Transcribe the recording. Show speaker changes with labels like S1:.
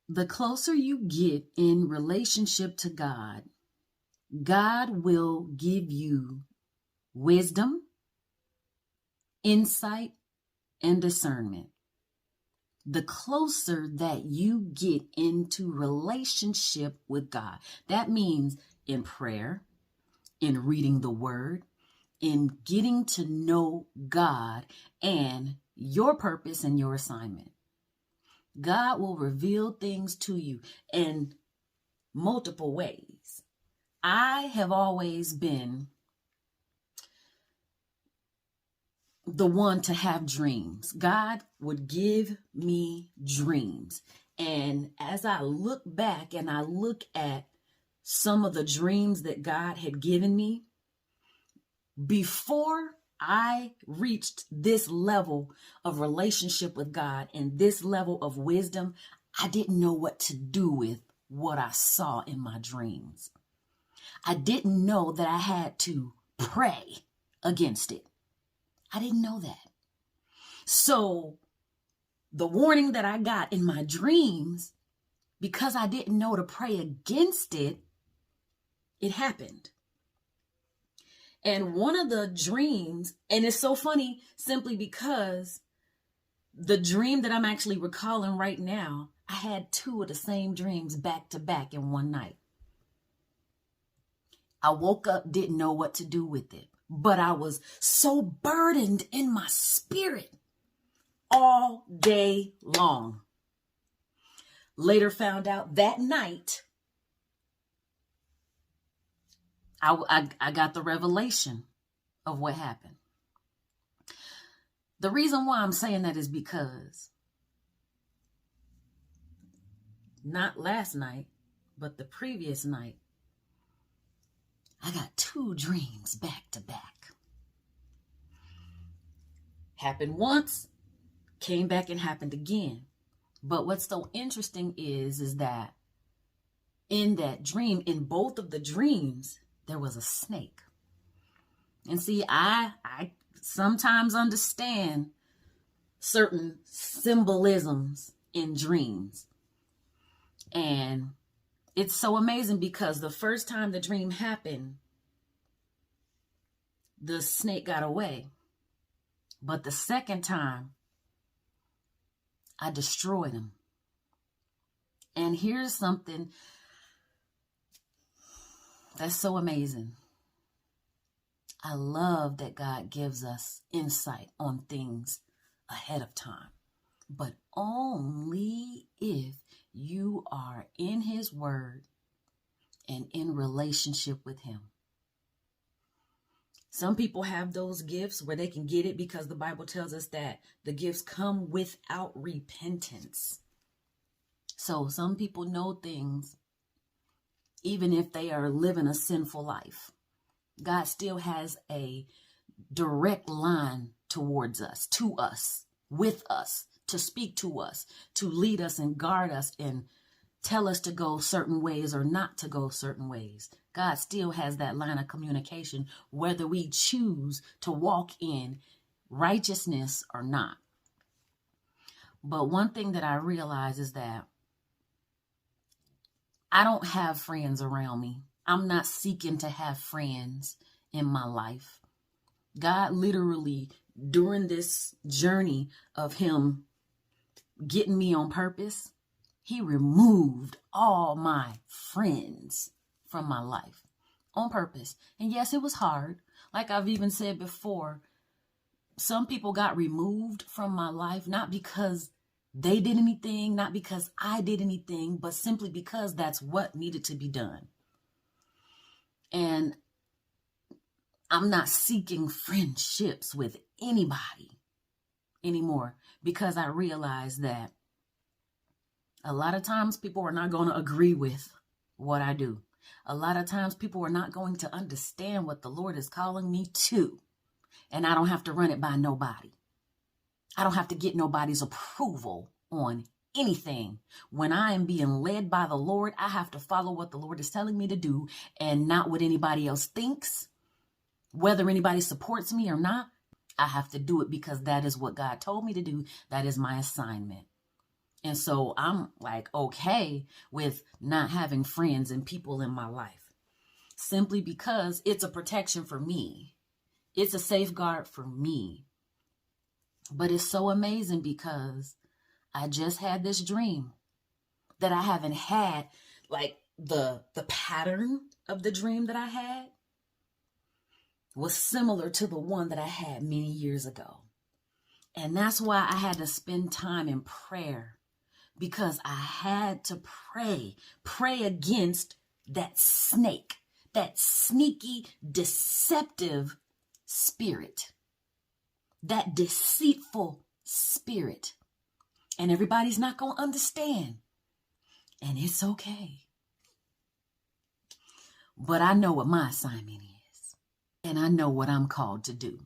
S1: The closer you get in relationship to God, God will give you wisdom, insight, and discernment. The closer that you get into relationship with God, that means in prayer, in reading the word, in getting to know God and your purpose and your assignment. God will reveal things to you in multiple ways. I have always been the one to have dreams. God would give me dreams. And as I look back and I look at some of the dreams that God had given me, before I reached this level of relationship with God and this level of wisdom, I didn't know what to do with what I saw in my dreams. I didn't know that I had to pray against it. I didn't know that. So the warning that I got in my dreams, because I didn't know to pray against it, it happened. And one of the dreams, and it's so funny simply because the dream that I'm actually recalling right now, I had two of the same dreams back to back in one night. I woke up, didn't know what to do with it, but I was so burdened in my spirit all day long. Later found out that night, I got the revelation of what happened. The reason why I'm saying that is because not last night, but the previous night, I got two dreams back to back. Happened once, came back and happened again. But what's so interesting is that in that dream, in both of the dreams, there was a snake. And see, I sometimes understand certain symbolisms in dreams. And it's so amazing because the first time the dream happened, the snake got away. But the second time, I destroyed him. And here's something that's so amazing. I love that God gives us insight on things ahead of time, but only if you are in his word and in relationship with him. Some people have those gifts where they can get it because the Bible tells us that the gifts come without repentance. So some people know things even if they are living a sinful life. God still has a direct line towards us, to us, with us, to speak to us, to lead us and guard us and tell us to go certain ways or not to go certain ways. God still has that line of communication, whether we choose to walk in righteousness or not. But one thing that I realize is that I don't have friends around me. I'm not seeking to have friends in my life. God literally, during this journey of him getting me on purpose, he removed all my friends from my life on purpose. And yes, it was hard. Like I've even said before, some people got removed from my life, not because they did anything, not because I did anything, but simply because that's what needed to be done. And I'm not seeking friendships with anybody anymore because I realize that a lot of times people are not going to agree with what I do. A lot of times people are not going to understand what the Lord is calling me to. And I don't have to run it by nobody. I don't have to get nobody's approval on anything. When I am being led by the Lord, I have to follow what the Lord is telling me to do and not what anybody else thinks. Whether anybody supports me or not, I have to do it because that is what God told me to do. That is my assignment. And so I'm like, okay with not having friends and people in my life, simply because it's a protection for me. It's a safeguard for me. But it's so amazing because I just had this dream that I haven't had, like the pattern of the dream that I had was similar to the one that I had many years ago. And that's why I had to spend time in prayer, because I had to pray against that snake, that sneaky, deceptive spirit, that deceitful spirit. And everybody's not going to understand. And it's okay. But I know what my assignment is. And I know what I'm called to do.